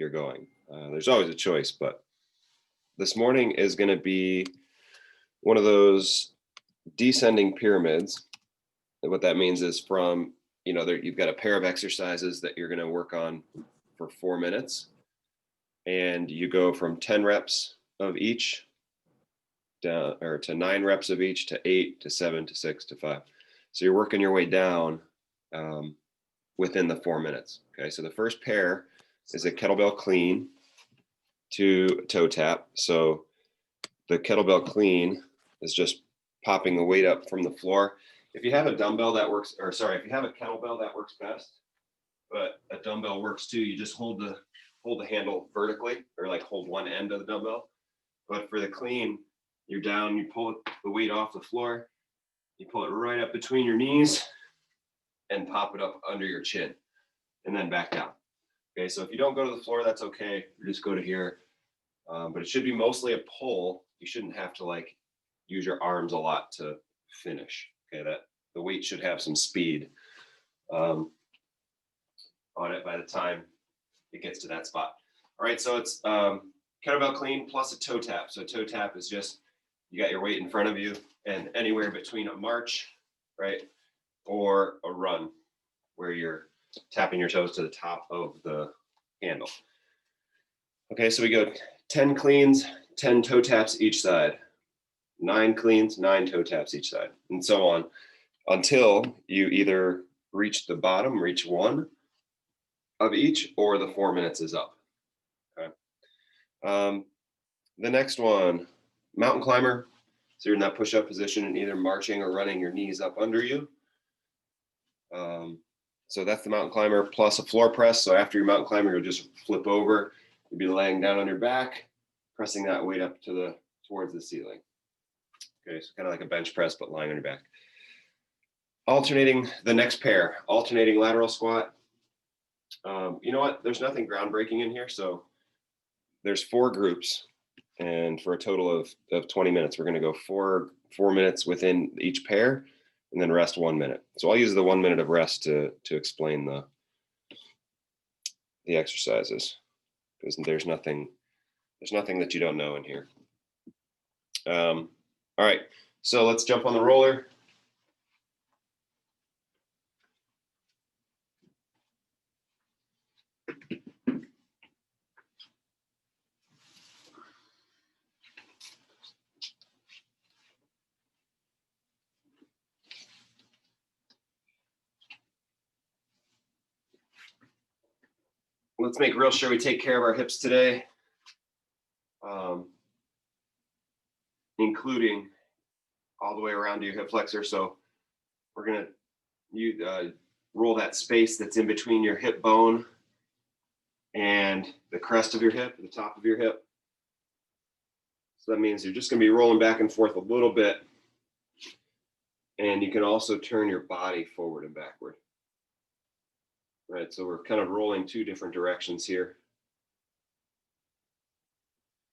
you're going. There's always a choice, but this morning is going to be one of those descending pyramids. And what that means is from, you've got a pair of exercises that you're going to work on for 4 minutes. And you go from 10 reps of each down, or to 9 reps of each, to 8, to 7, to 6, to 5. So you're working your way down within the 4 minutes. Okay, so the first pair is a kettlebell clean to toe tap. So the kettlebell clean is just popping the weight up from the floor. If you have a dumbbell that works, if you have a kettlebell that works best, but a dumbbell works too. You just hold the handle vertically, or like hold one end of the dumbbell. But for the clean, you're down, you pull the weight off the floor, you pull it right up between your knees and pop it up under your chin and then back down. Okay, so if you don't go to the floor, that's okay. You just go to here. But it should be mostly a pull. You shouldn't have to like use your arms a lot to finish. Okay, that the weight should have some speed on it by the time it gets to that spot. All right, so it's kettlebell clean plus a toe tap. So toe tap is just, you got your weight in front of you and anywhere between a march, right, or a run where you're tapping your toes to the top of the handle. Okay, so we go 10 cleans, 10 toe taps each side, 9 cleans, 9 toe taps each side, and so on until you either reach the bottom, reach 1 of each, or the 4 minutes is up. Okay. The next one, mountain climber. So you're in that push-up position and either marching or running your knees up under you. So that's the mountain climber plus a floor press. So after your mountain climber, you'll just flip over. You'll be laying down on your back, pressing that weight up towards the ceiling. Okay, so kind of like a bench press, but lying on your back. Alternating the next pair, alternating lateral squat. You know what? There's nothing groundbreaking in here. So there's 4 groups, and for a total of 20 minutes, we're going to go 4 minutes within each pair, and then rest 1 minute. So I'll use the 1 minute of rest to explain the exercises, because there's nothing that you don't know in here. All right, so let's jump on the roller. Let's make real sure we take care of our hips today, including all the way around to your hip flexor. So we're going to roll that space that's in between your hip bone and the crest of your hip, the top of your hip. So that means you're just going to be rolling back and forth a little bit. And you can also turn your body forward and backward. Right, so we're kind of rolling 2 different directions here.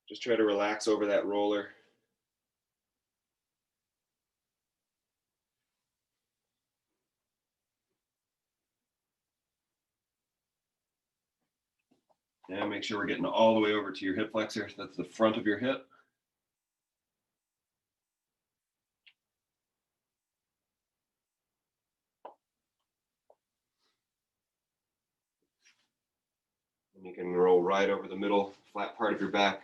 Just try to relax over that roller. Now make sure we're getting all the way over to your hip flexor. That's the front of your hip. And you can roll right over the middle flat part of your back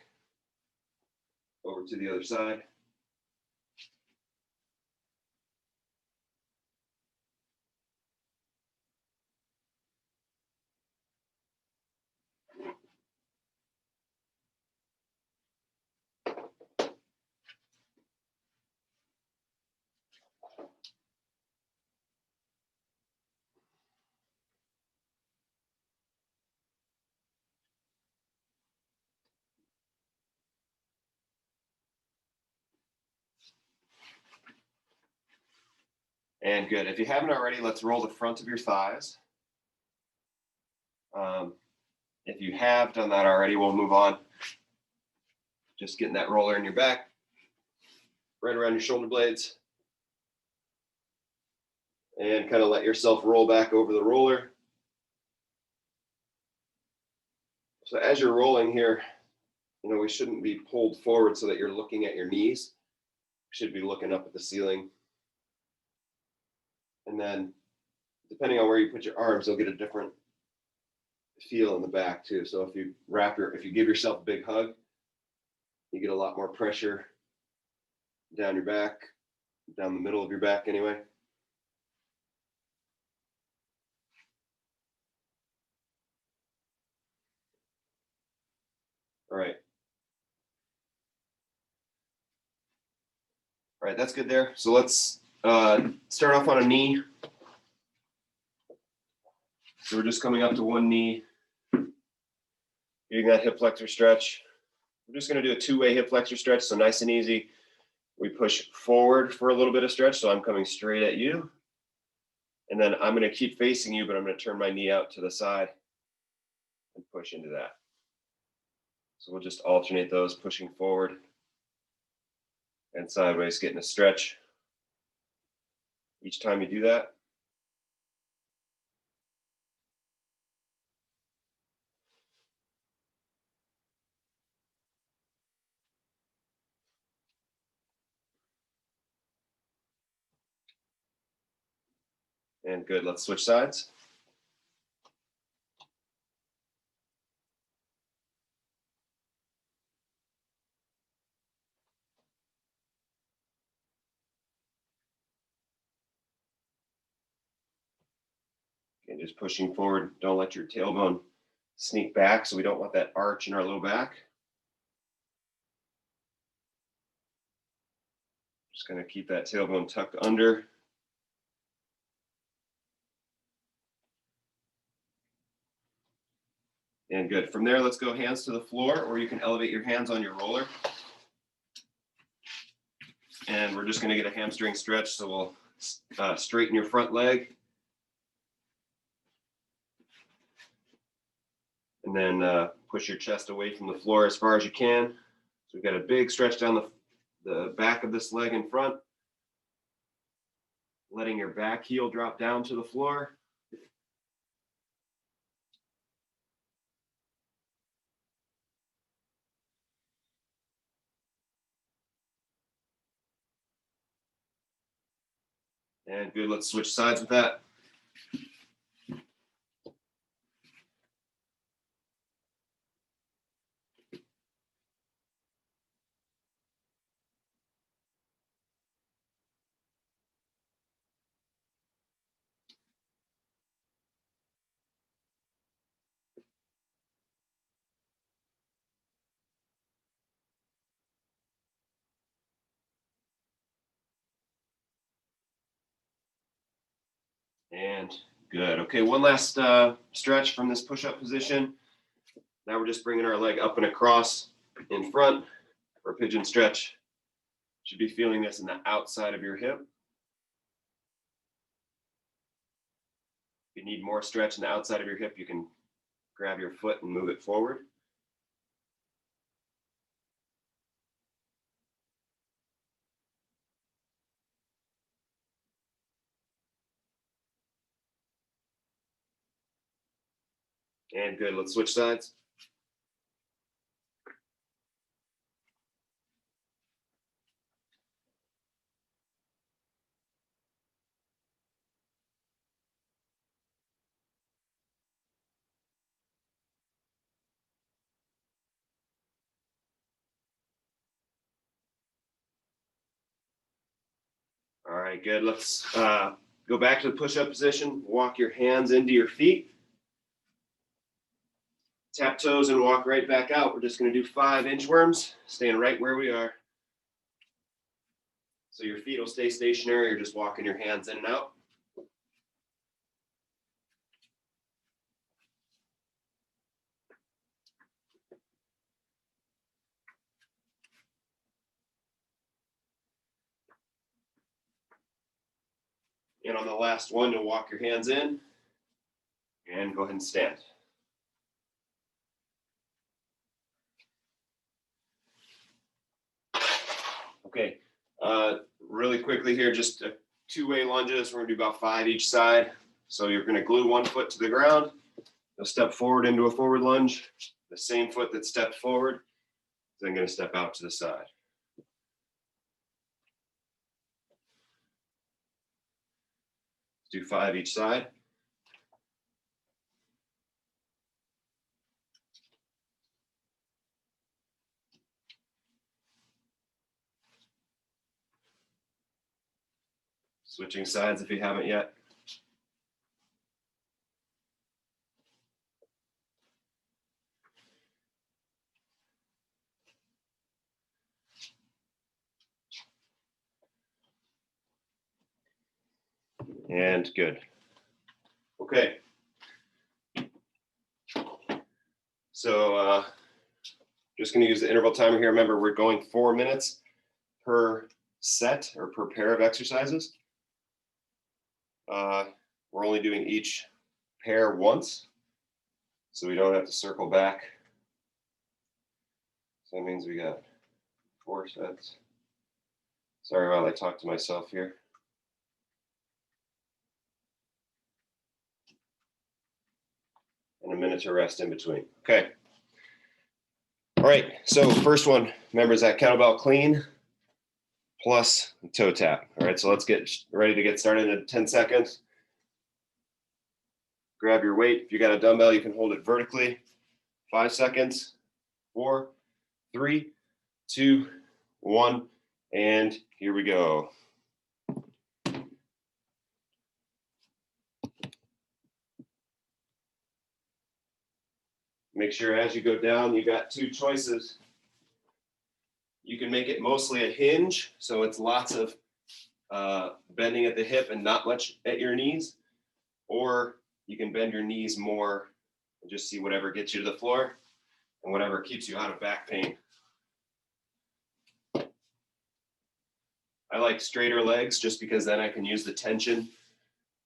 over to the other side. And good. If you haven't already, let's roll the front of your thighs. If you have done that already, we'll move on. Just getting that roller in your back, right around your shoulder blades. And kind of let yourself roll back over the roller. So as you're rolling here, we shouldn't be pulled forward so that you're looking at your knees. You should be looking up at the ceiling. And then depending on where you put your arms, you'll get a different feel in the back too. So if you give yourself a big hug, you get a lot more pressure down your back, down the middle of your back anyway. All right. All right, that's good there. So let's start off on a knee. So we're just coming up to one knee, getting that hip flexor stretch. We're just going to do a two-way hip flexor stretch, so nice and easy. We push forward for a little bit of stretch, so I'm coming straight at you. And then I'm going to keep facing you, but I'm going to turn my knee out to the side and push into that. So we'll just alternate those, pushing forward and sideways, getting a stretch each time you do that. And good, let's switch sides. And just pushing forward, don't let your tailbone sneak back, so we don't want that arch in our low back. Just going to keep that tailbone tucked under. And good. From there, let's go hands to the floor, or you can elevate your hands on your roller. And we're just going to get a hamstring stretch, so we'll straighten your front leg. And then push your chest away from the floor as far as you can. So we've got a big stretch down the back of this leg in front. Letting your back heel drop down to the floor. And good, let's switch sides with that. And good. Okay, one last stretch from this push-up position. Now we're just bringing our leg up and across in front for a pigeon stretch. Should be feeling this in the outside of your hip. If you need more stretch in the outside of your hip, you can grab your foot and move it forward. And good, let's switch sides. All right, good. Let's go back to the push-up position. Walk your hands into your feet. Tap toes and walk right back out. We're just going to do 5 inchworms, staying right where we are. So your feet will stay stationary. You're just walking your hands in and out. And on the last one, you'll walk your hands in and go ahead and stand. Okay, really quickly here, just 2-way lunges. We're gonna do about 5 each side. So you're gonna glue one foot to the ground. You'll step forward into a forward lunge, the same foot that stepped forward is then going to step out to the side. Do 5 each side. Switching sides if you haven't yet. And good. Okay. So just going to use the interval timer here. Remember, we're going 4 minutes per set or per pair of exercises. We're only doing each pair once, so we don't have to circle back. So that means we got 4 sets. Sorry while I talk to myself here. And a minute to rest in between. Okay. All right, so first one, remember, is that kettlebell clean plus toe tap. All right, so let's get ready to get started in 10 seconds. Grab your weight. If you got a dumbbell, you can hold it vertically. 5 seconds. 4, 3, 2, 1, and here we go. Make sure as you go down, you got 2 choices. You can make it mostly a hinge, so it's lots of bending at the hip and not much at your knees, or you can bend your knees more and just see whatever gets you to the floor and whatever keeps you out of back pain. I like straighter legs just because then I can use the tension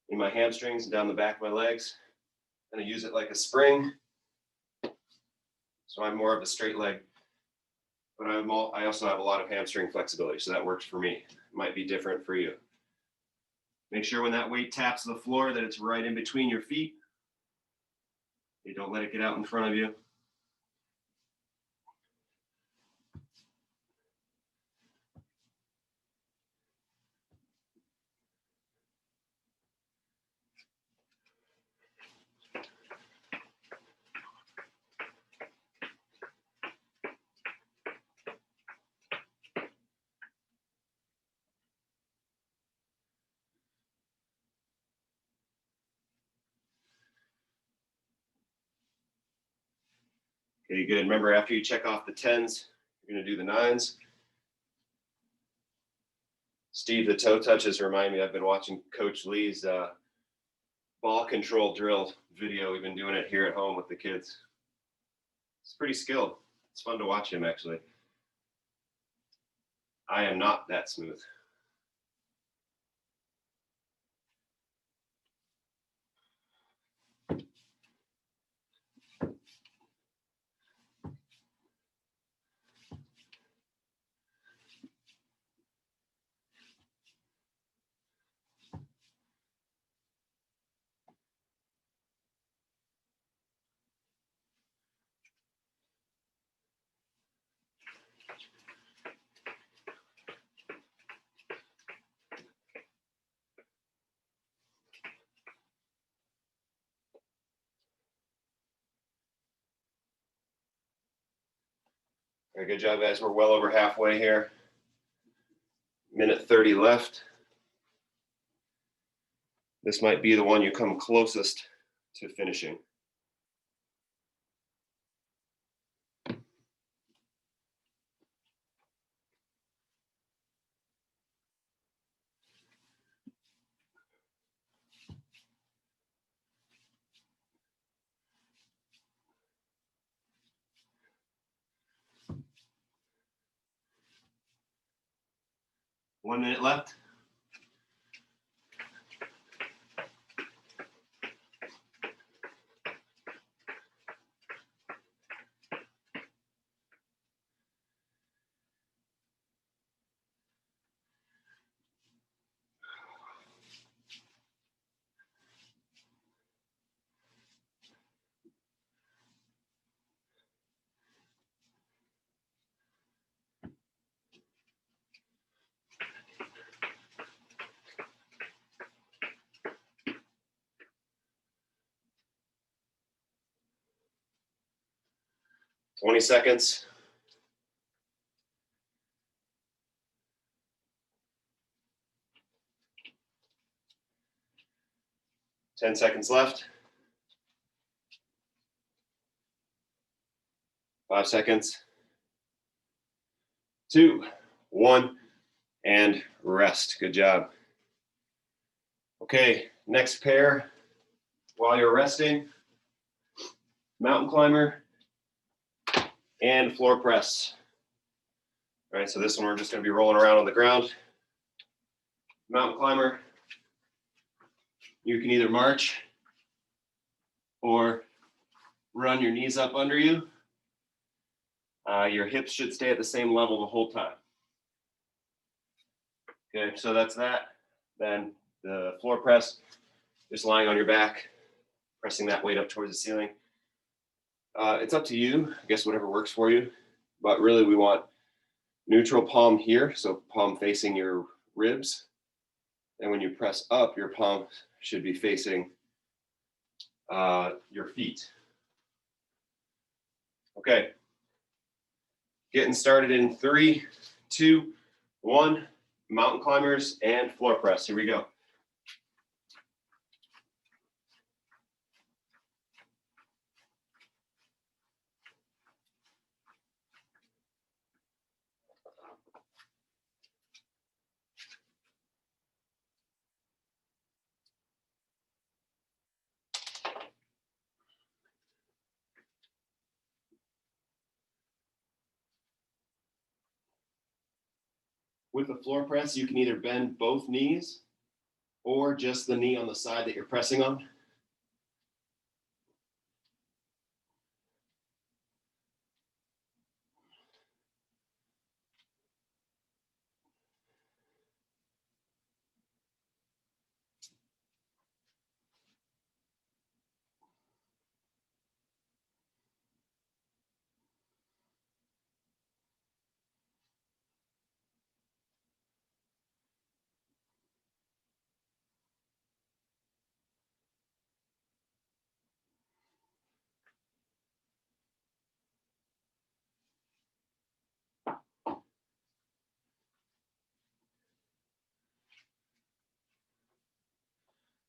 in my hamstrings and down the back of my legs, and I use it like a spring. So I'm more of a straight leg, but I also have a lot of hamstring flexibility, so that works for me. It might be different for you. Make sure when that weight taps the floor that it's right in between your feet. You don't let it get out in front of you. Okay, good. Remember, after you check off the 10s, you're going to do the 9s. Steve, the toe touches remind me, I've been watching Coach Lee's ball control drill video. We've been doing it here at home with the kids. It's pretty skilled. It's fun to watch him, actually. I am not that smooth. Very good job, guys. We're well over halfway here. Minute 30 left. This might be the one you come closest to finishing. One minute left. 20 seconds. Ten seconds left. 5 seconds. 2, 1, and rest. Good job. Okay, next pair. While you're resting, mountain climber and floor press. All right, so this one we're just going to be rolling around on the ground. Mountain climber, you can either march or run your knees up under you. Your hips should stay at the same level the whole time. Okay, so that's that. Then the floor press, just lying on your back, pressing that weight up towards the ceiling. It's up to you, I guess whatever works for you. But really we want neutral palm here, so palm facing your ribs. And when you press up, your palm should be facing your feet. Okay. Getting started in 3, 2, 1. Mountain climbers and floor press. Here we go. With the floor press, you can either bend both knees or just the knee on the side that you're pressing on.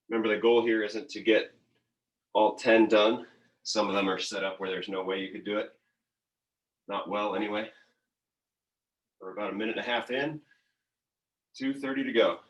Remember, the goal here isn't to get all 10 done. Some of them are set up where there's no way you could do it. Not well, anyway. We're about a minute and a half in, 2:30 to go.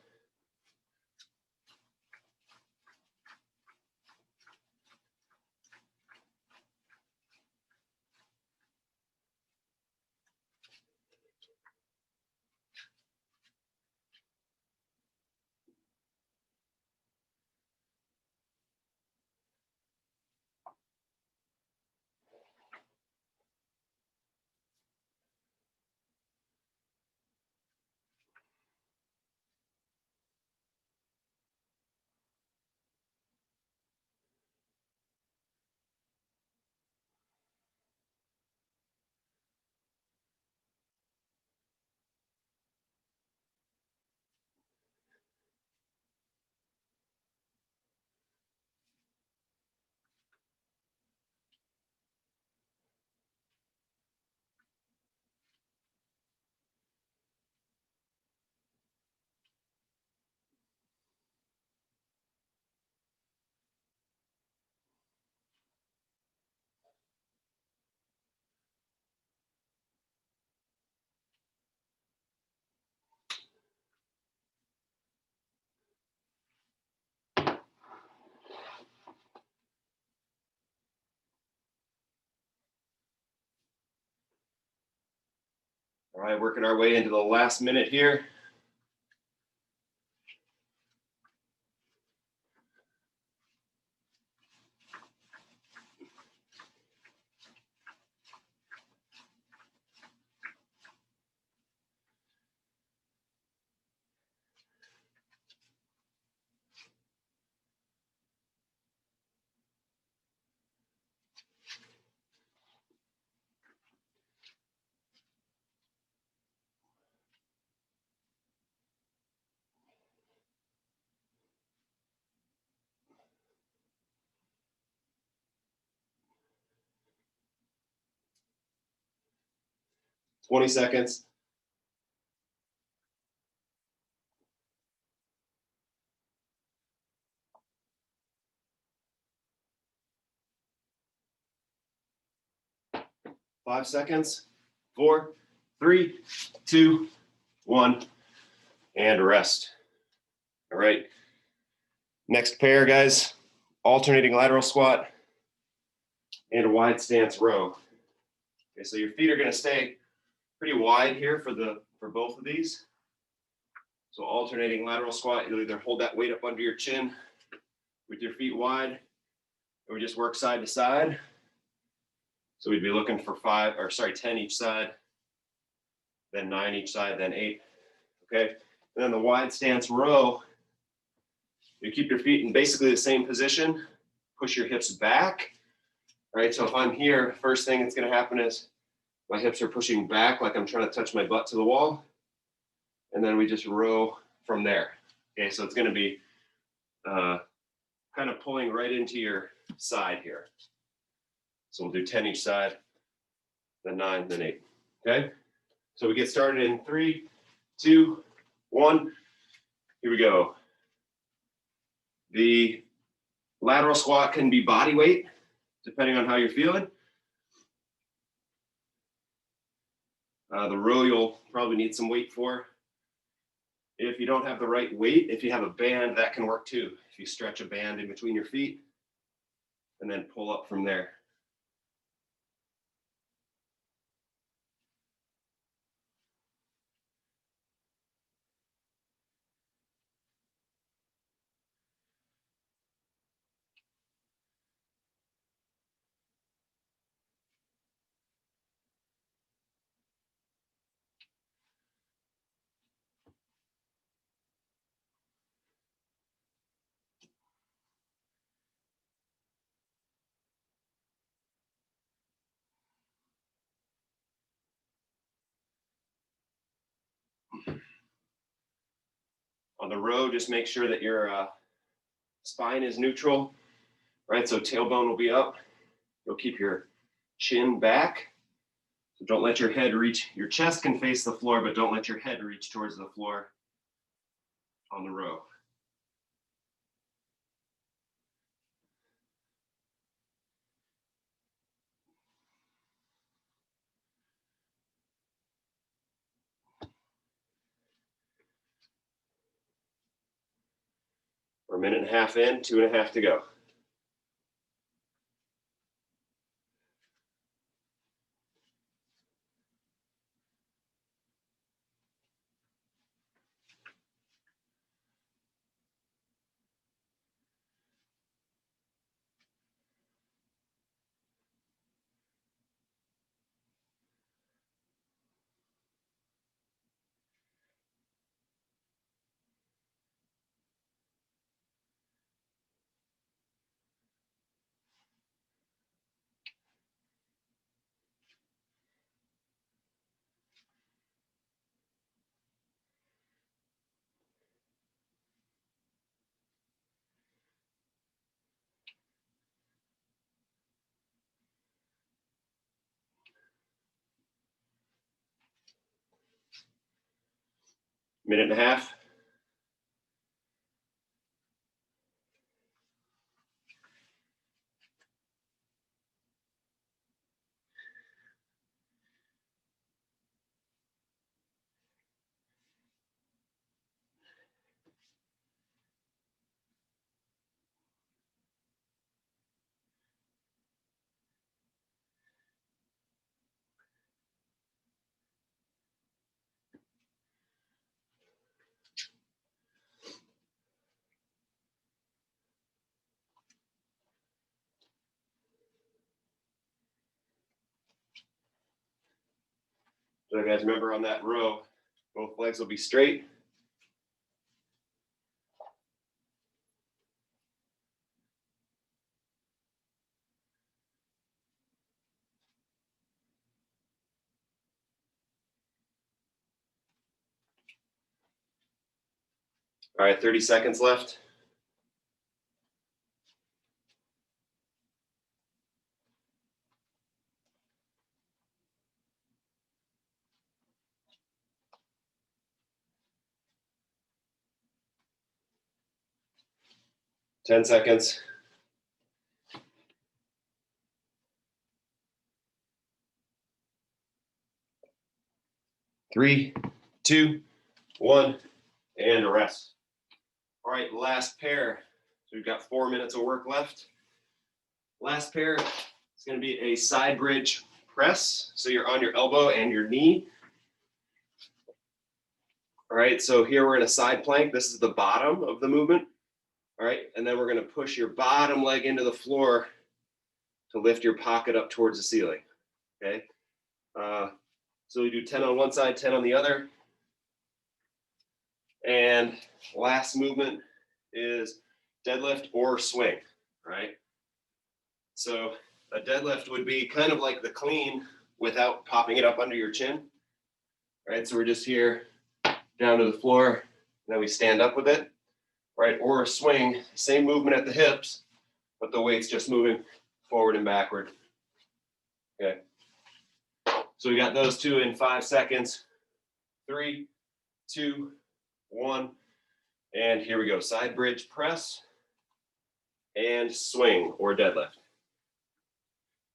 All right, working our way into the last minute here. 20 seconds. Five seconds. 4, 3, 2, 1, and rest. All right. Next pair, guys. Alternating lateral squat and a wide stance row. Okay, so your feet are going to stay pretty wide here for both of these. So alternating lateral squat, you'll either hold that weight up under your chin with your feet wide, or we just work side to side. So we'd be looking for 10 each side, then 9 each side, then 8. Okay, and then the wide stance row, you keep your feet in basically the same position, push your hips back. All right, so if I'm here, first thing that's going to happen is my hips are pushing back like I'm trying to touch my butt to the wall. And then we just row from there. Okay, so it's going to be kind of pulling right into your side here. So we'll do 10 each side, then 9, then 8. Okay, so we get started in 3, 2, 1. Here we go. The lateral squat can be body weight, depending on how you're feeling. The row you'll probably need some weight for. If you don't have the right weight, if you have a band, that can work too. If you stretch a band in between your feet and then pull up from there. On the row, just make sure that your spine is neutral, right? So tailbone will be up. You'll keep your chin back. So don't let your head reach, your chest can face the floor, but don't let your head reach towards the floor on the row. We're a minute and a half in, 2.5 to go. Minute and a half. So guys, remember on that row, both legs will be straight. All right, 30 seconds left. 10 seconds. 3, 2, 1, and a rest. All right, last pair. So we've got 4 minutes of work left. Last pair is going to be a side bridge press. So you're on your elbow and your knee. All right, so here we're in a side plank. This is the bottom of the movement. All right, and then we're going to push your bottom leg into the floor to lift your pocket up towards the ceiling. Okay, so we do 10 on one side, 10 on the other. And last movement is deadlift or swing, right? So a deadlift would be kind of like the clean without popping it up under your chin, right? So we're just here down to the floor, and then we stand up with it, right? Or a swing, same movement at the hips, but the weight's just moving forward and backward. Okay. So we got those two in 5 seconds. 3, 2, 1. And here we go. Side bridge press and swing or deadlift.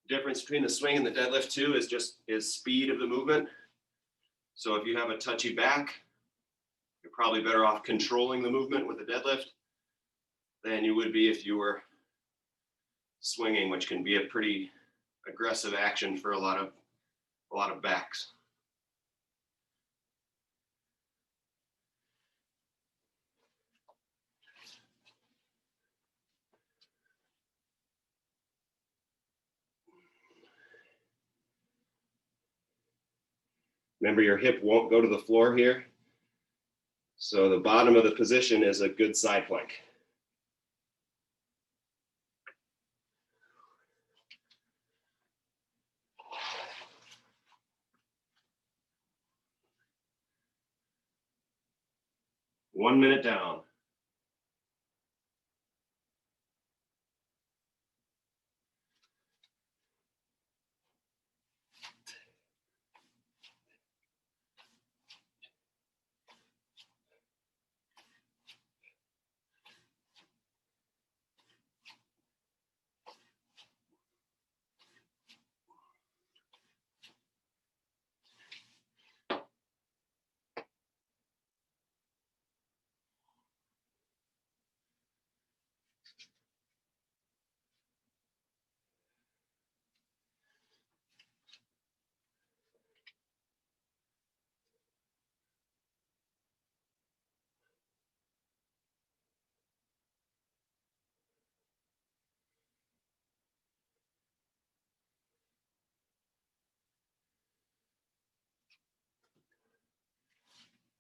Difference between the swing and the deadlift too is speed of the movement. So if you have a touchy back, you're probably better off controlling the movement with the deadlift than you would be if you were swinging, which can be a pretty aggressive action for a lot of backs. Remember, your hip won't go to the floor here. So the bottom of the position is a good side plank. One minute down.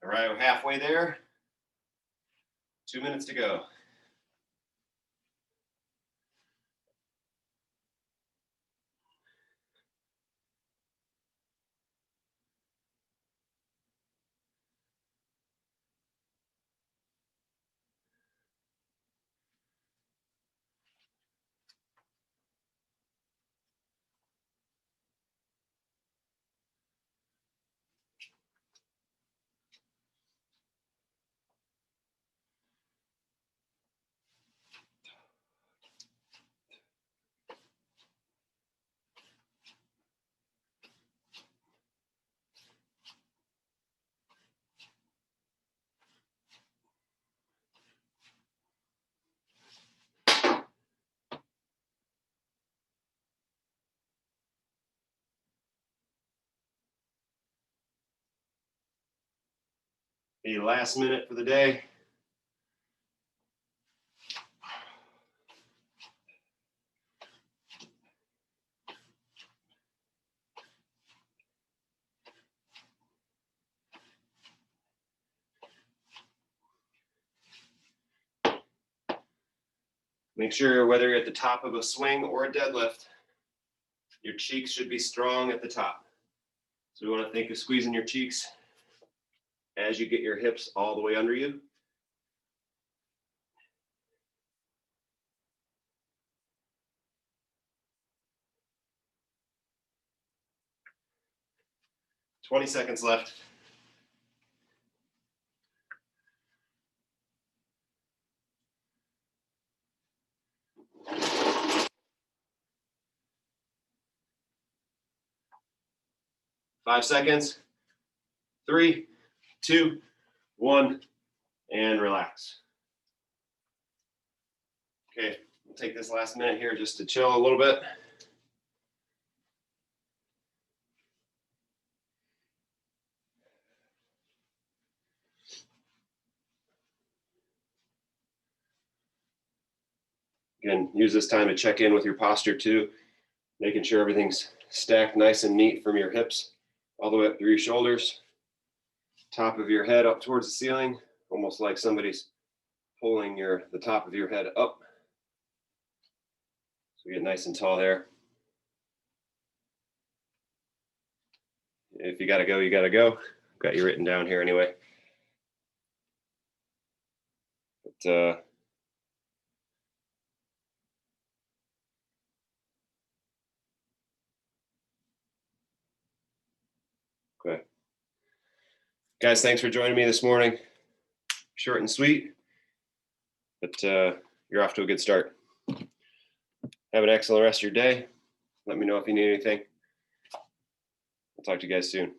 All right, we're halfway there. 2 minutes to go. The last minute for the day. Make sure whether you're at the top of a swing or a deadlift, your cheeks should be strong at the top. So we want to think of squeezing your cheeks as you get your hips all the way under you. "20 seconds left. 5 seconds. 3, 2, 1, and relax. Okay, we'll take this last minute here just to chill a little bit. Again, use this time to check in with your posture too, making sure everything's stacked nice and neat from your hips all the way up through your shoulders, top of your head up towards the ceiling, almost like somebody's pulling the top of your head up. So get nice and tall there. If you gotta go, you gotta go. Got you written down here anyway. But okay. Guys, thanks for joining me this morning. Short and sweet, but you're off to a good start. Have an excellent rest of your day. Let me know if you need anything. I'll talk to you guys soon.